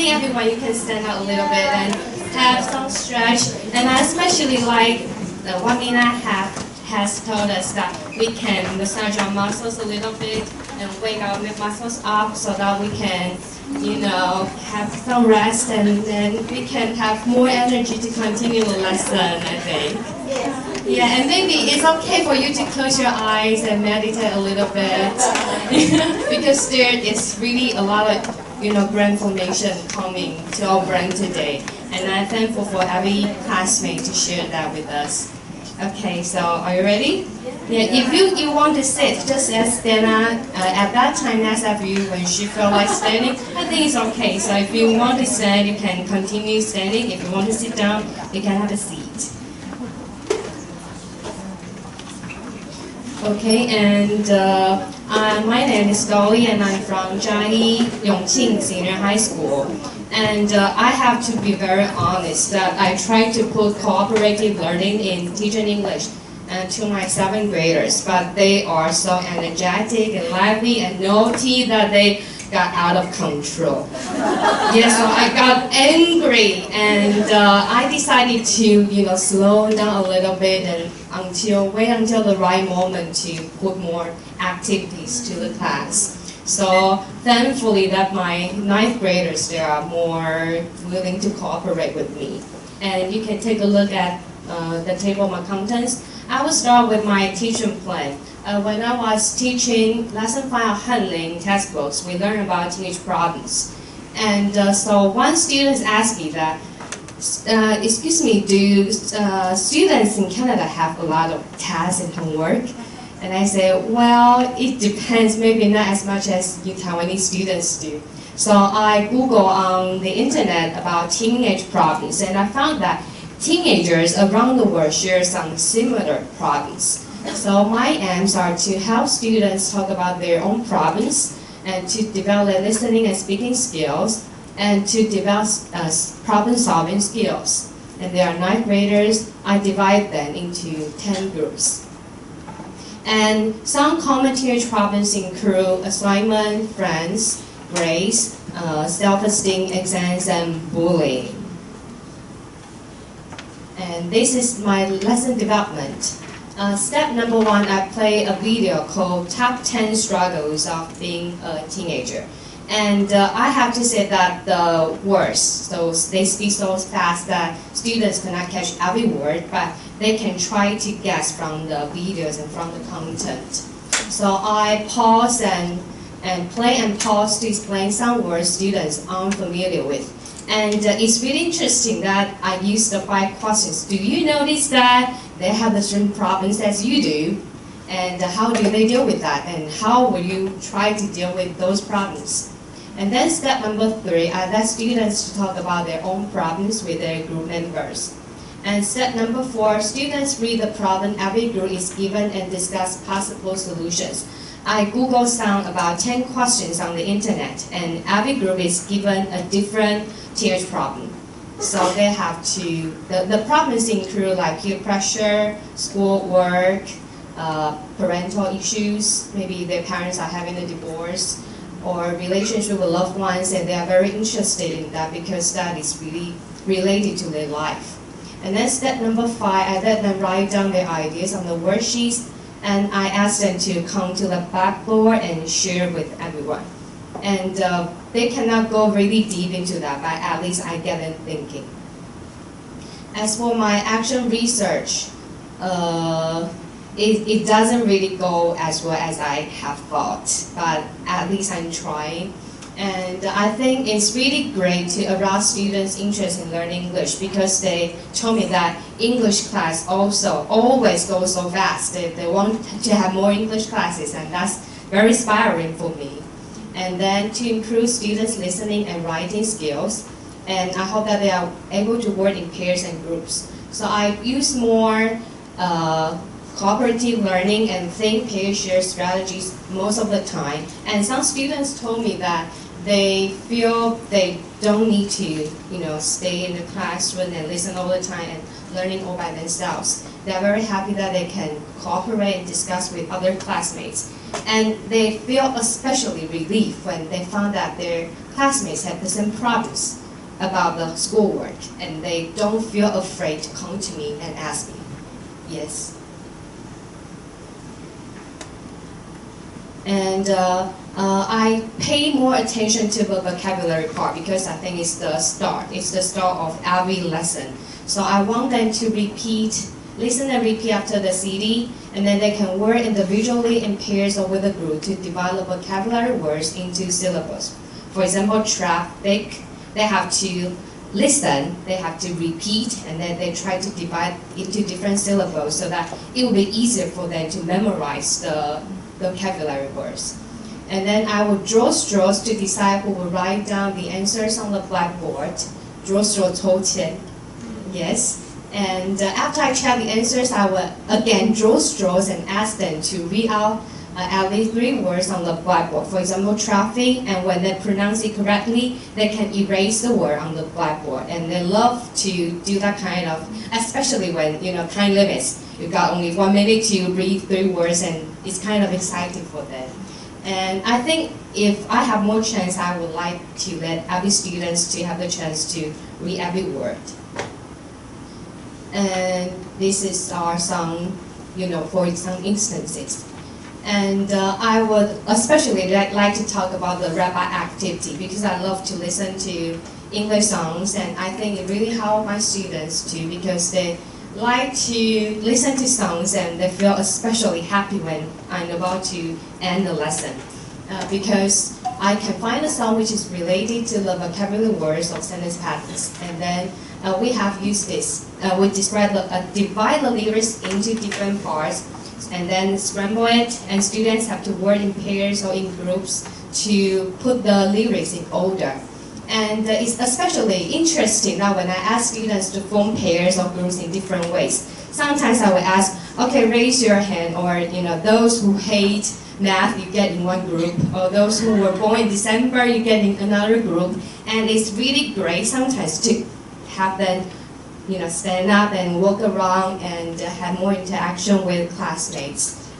think everyone, you can stand out a little bit and have some stretch. And I especially like the 1 minute has told us that we can massage our muscles a little bit and wake our muscles up so that we can, have some rest, and then we can have more energy to continue the lesson, I think. Yeah, and maybe it's okay for you to close your eyes and meditate a little bit because there is really a lot of brain formation coming to our brain today, and I'm thankful for every classmate to share that with us. Okay, so are you ready? Yeah, if you want to sit, just ask Dana at that time, ask of you when she feels like standing. I think it's okay. So if you want to stand, you can continue standing. If you want to sit down, you can have a seat. Okay, and my name is Dolly, and I'm from嘉義永慶Senior High School. And I have to be very honest that I try to put cooperative learning in teaching English to my 7th graders, but they are so energetic and lively and naughty that they got out of control. Yeah, so I got angry, and I decided to slow down a little bit and wait until the right moment to put more activities to the class. So thankfully that my 9th graders, they are more willing to cooperate with me. And you can take a look at the table of contents. I will start with my teaching plan. When I was teaching lesson 5 of Hanling textbooks, we learned about teenage problems. And so one student asked me that, excuse me, do students in Canada have a lot of tasks and homework? And I said, well, it depends, maybe not as much as you Taiwanese students do. So I Googled on the internet about teenage problems, and I found that teenagers around the world share some similar problems. So my aims are to help students talk about their own problems, and to develop their listening and speaking skills, and to develop problem-solving skills. And there are 9th graders. I divide them into 10 groups. And some common teenage problems include assignment, friends, grades, self-esteem, exams, and bullying. And this is my lesson development. Step number 1, I play a video called Top 10 Struggles of Being a Teenager. And I have to say that the words, so they speak so fast that students cannot catch every word, but they can try to guess from the videos and from the content. So I pause and play and pause to explain some words students aren't familiar with. And it's really interesting that I use the 5 questions. Do you notice that they have the same problems as you do? And how do they deal with that? And how will you try to deal with those problems? And then step number 3, I let students to talk about their own problems with their group members. And step number 4, students read the problem every group is given and discuss possible solutions. I Googled some about 10 questions on the internet, and every group is given a different teenage problem. So they have to, the problems include like peer pressure, schoolwork, parental issues, maybe their parents are having a divorce, or relationship with loved ones, and they are very interested in that because that is really related to their life. And then step number 5, I let them write down their ideas on the worksheets, and I ask them to come to the blackboard and share with everyone. And they cannot go really deep into that, but at least I get them thinking. As for my action research, it doesn't really go as well as I have thought, but at least I'm trying. And I think it's really great to arouse students' interest in learning English because they told me that English class also always goes so fast. They want to have more English classes, and that's very inspiring for me. And then to improve students' listening and writing skills, and I hope that they are able to work in pairs and groups. So I use more cooperative learning and think, pair, share strategies most of the time. And some students told me that they feel they don't need to, stay in the classroom and listen all the time and learning all by themselves. They're very happy that they can cooperate and discuss with other classmates. And they feel especially relief when they found that their classmates have the same problems about the schoolwork, and they don't feel afraid to come to me and ask me. Yes. And I pay more attention to the vocabulary part because I think it's the start. It's the start of every lesson. So I want them to listen and repeat after the CD, and then they can work individually in pairs or with a group to develop vocabulary words into syllables. For example, traffic, they have to listen, they have to repeat, and then they try to divide into different syllables so that it will be easier for them to memorize the vocabulary words. And then I will draw straws to decide who will write down the answers on the blackboard. Draw straw 抽签. Yes. And after I check the answers, I will again draw straws and ask them to read out at least 3 words on the blackboard. For example, traffic, and when they pronounce it correctly, they can erase the word on the blackboard. And they love to do that kind of, especially when, time limits. You've got only 1 minute to read 3 words, and it's kind of exciting for them. And I think if I have more chance, I would like to let every students to have the chance to read every word. And this is some, for some instances. And I would especially like to talk about the rabbi activity because I love to listen to English songs, and I think it really helps my students too because they like to listen to songs and they feel especially happy when I'm about to end the lesson because I can find a song which is related to the vocabulary words of sentence patterns, and then we have used this. We divide the lyrics into different parts and then scramble it, and students have to work in pairs or in groups to put the lyrics in order. And it's especially interesting that when I ask students to form pairs or groups in different ways, sometimes I will ask, okay, raise your hand, or those who hate math, you get in one group, or those who were born in December, you get in another group. And it's really great sometimes to have them stand up and walk around and have more interaction with classmates.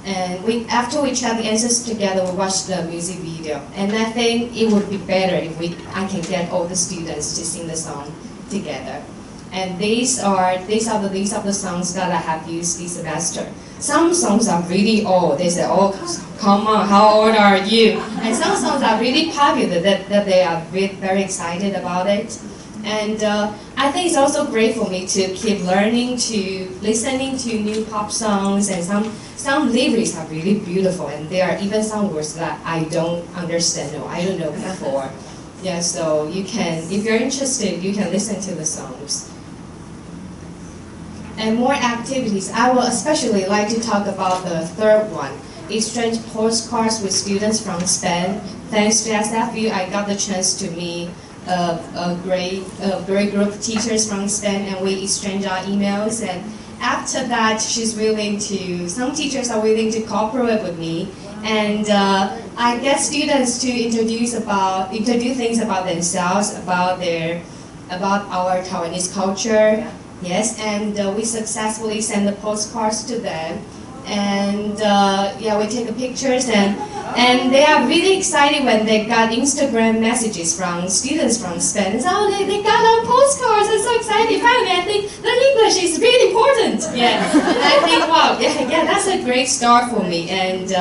And after we check the answers together, we watch the music video. And I think it would be better if I can get all the students to sing the song together. And these are the list of the songs that I have used this semester. Some songs are really old. They say, oh, come on, how old are you? And some songs are really popular that they are very excited about it. And I think it's also great for me to keep listening to new pop songs, and some lyrics are really beautiful, and there are even some words that I don't understand or I don't know before. Yeah, so if you're interested, you can listen to the songs. And more activities. I would especially like to talk about the third one, exchange postcards with students from Spain. Thanks to SFU, I got the chance to meet a great group of teachers from Spain, and we exchange our emails. And after that, some teachers are willing to cooperate with me, and I get students to introduce things about themselves, about our Taiwanese culture. Yes, and we successfully send the postcards to them, and we take the pictures, and they are really excited when they got Instagram messages from students from Spain. So they got our postcards. I'm so excited. Finally, I think the English is really important. Yeah, and I think, wow, yeah, that's a great start for me. And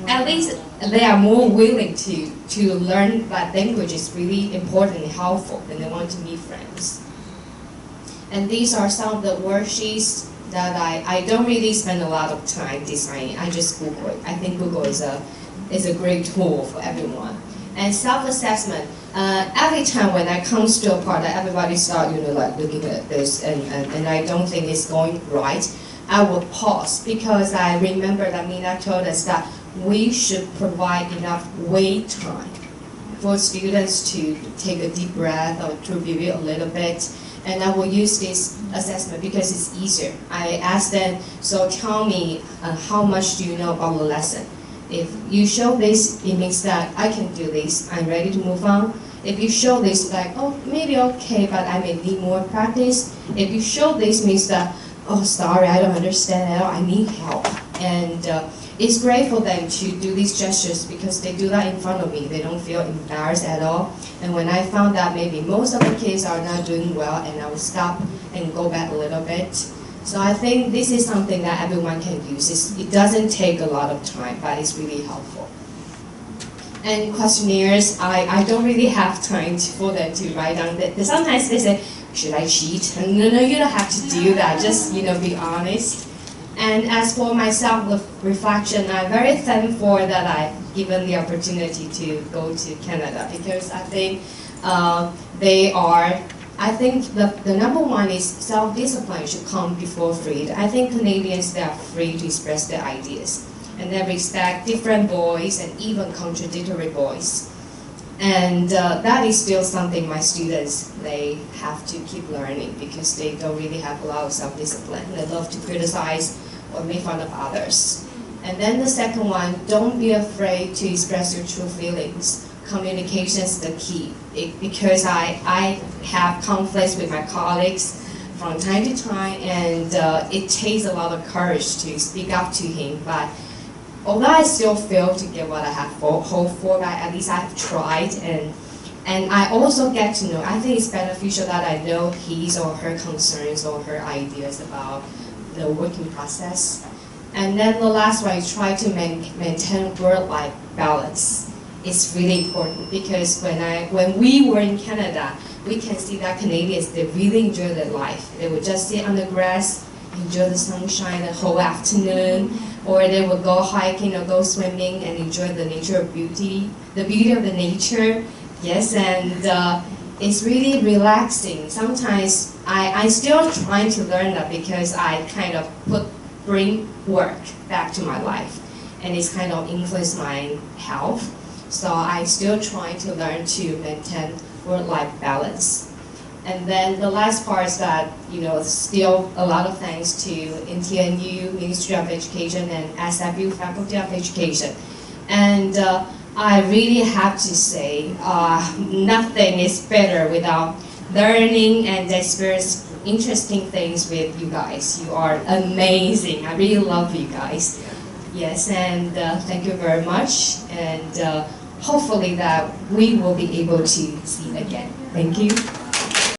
at least they are more willing to learn that language is really important and helpful, and they want to meet friends. And these are some of the worksheets that I don't really spend a lot of time designing. I just Google it. I think Google is a great tool for everyone. And self-assessment. Every time when I come to a part that everybody start looking at this and I don't think it's going right, I will pause because I remember that Mina told us that we should provide enough wait time for students to take a deep breath or to review a little bit. And I will use this assessment because it's easier. I ask them, so tell me how much do you know about the lesson? If you show this, it means that I can do this, I'm ready to move on. If you show this, like, oh, maybe okay, but I may need more practice. If you show this, means that, oh, sorry, I don't understand at all, I need help. And it's great for them to do these gestures because they do that in front of me. They don't feel embarrassed at all. And when I found that maybe most of the kids are not doing well, and I would stop and go back a little bit. So I think this is something that everyone can use. It doesn't take a lot of time, but it's really helpful. And questionnaires, I don't really have time for them to write down. Sometimes they say, should I cheat? No, you don't have to do that. Just, be honest. And as for my self-reflection, I'm very thankful that I've given the opportunity to go to Canada because I think I think the number one is self-discipline should come before freedom. I think Canadians, they are free to express their ideas and they respect different voices and even contradictory voices. And that is still something my students, they have to keep learning because they don't really have a lot of self-discipline. They love to criticize or make fun of others. And then the second one, don't be afraid to express your true feelings. Communication is the key. Because I have conflicts with my colleagues from time to time, and it takes a lot of courage to speak up to him. But although I still fail to get what I have hoped for, but at least I've tried, and I also get to know, I think it's beneficial that I know his or her concerns or her ideas about the working process. And then the last one is try to maintain work-life balance. It's really important because when we were in Canada, we can see that Canadians, they really enjoy their life. They would just sit on the grass, enjoy the sunshine the whole afternoon, or they would go hiking or go swimming and enjoy the nature of beauty, the beauty of the nature. Yes, and it's really relaxing. Sometimes I still trying to learn that because I kind of bring work back to my life, and it's kind of influenced my health. So I still trying to learn to maintain work-life balance. And then the last part is that, still a lot of thanks to NTNU, Ministry of Education, and SFU, Faculty of Education. And I really have to say, nothing is better without learning and experience interesting things with you guys. You are amazing. I really love you guys. Yes, and thank you very much. And hopefully that we will be able to see again. Thank you.